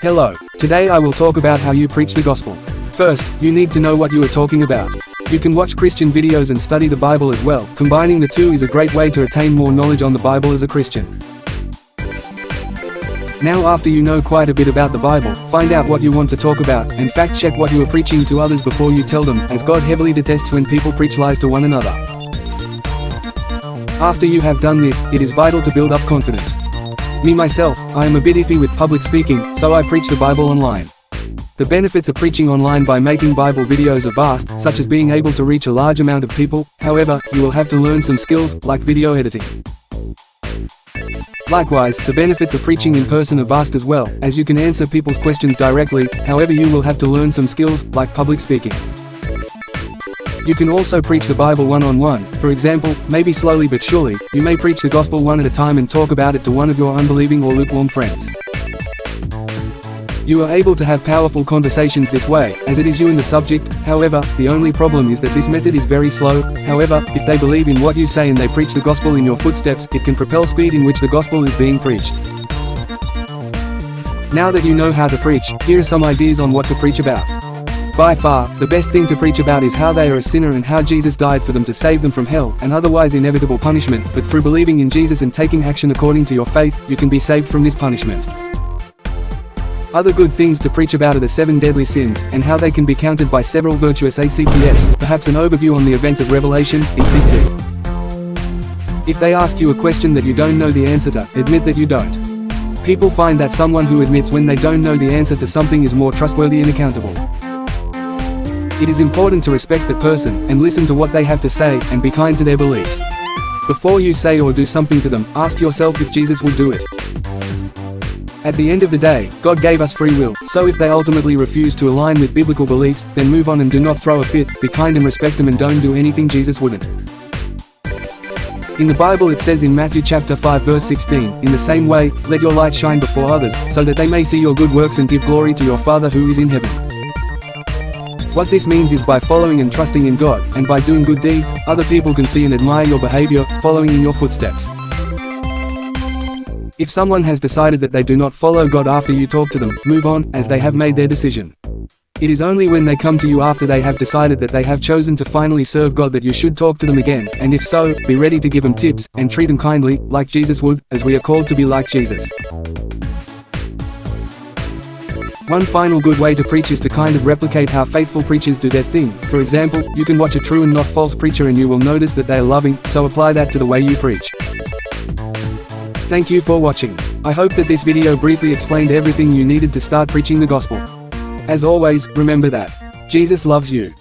Hello, today I will talk about how you preach the gospel. First, you need to know what you are talking about. You can watch Christian videos and study the Bible as well. Combining the two is a great way to attain more knowledge on the Bible as a Christian. Now after you know quite a bit about the Bible, find out what you want to talk about, and fact check what you are preaching to others before you tell them, as God heavily detests when people preach lies to one another. After you have done this, it is vital to build up confidence. Me myself, I am a bit iffy with public speaking, so I preach the Bible online. The benefits of preaching online by making Bible videos are vast, such as being able to reach a large amount of people. However, you will have to learn some skills, like video editing. Likewise, the benefits of preaching in person are vast as well, as you can answer people's questions directly. However, you will have to learn some skills, like public speaking. You can also preach the Bible one-on-one. For example, maybe slowly but surely, you may preach the gospel one at a time and talk about it to one of your unbelieving or lukewarm friends. You are able to have powerful conversations this way, as it is you and the subject. However, the only problem is that this method is very slow. However, if they believe in what you say and they preach the gospel in your footsteps, it can propel speed in which the gospel is being preached. Now that you know how to preach, here are some ideas on what to preach about. By far, the best thing to preach about is how they are a sinner and how Jesus died for them to save them from hell and otherwise inevitable punishment, but through believing in Jesus and taking action according to your faith, you can be saved from this punishment. Other good things to preach about are the 7 deadly sins, and how they can be countered by several virtuous acts, perhaps an overview on the events of Revelation, etc. If they ask you a question that you don't know the answer to, admit that you don't. People find that someone who admits when they don't know the answer to something is more trustworthy and accountable. It is important to respect the person, and listen to what they have to say, and be kind to their beliefs. Before you say or do something to them, ask yourself if Jesus will do it. At the end of the day, God gave us free will, so if they ultimately refuse to align with biblical beliefs, then move on and do not throw a fit. Be kind and respect them and don't do anything Jesus wouldn't. In the Bible it says in Matthew chapter 5 verse 16, "In the same way, let your light shine before others, so that they may see your good works and give glory to your Father who is in heaven." What this means is by following and trusting in God, and by doing good deeds, other people can see and admire your behavior, following in your footsteps. If someone has decided that they do not follow God after you talk to them, move on, as they have made their decision. It is only when they come to you after they have decided that they have chosen to finally serve God that you should talk to them again, and if so, be ready to give them tips, and treat them kindly, like Jesus would, as we are called to be like Jesus. One final good way to preach is to kind of replicate how faithful preachers do their thing. For example, you can watch a true and not false preacher and you will notice that they are loving, so apply that to the way you preach. Thank you for watching. I hope that this video briefly explained everything you needed to start preaching the gospel. As always, remember that Jesus loves you.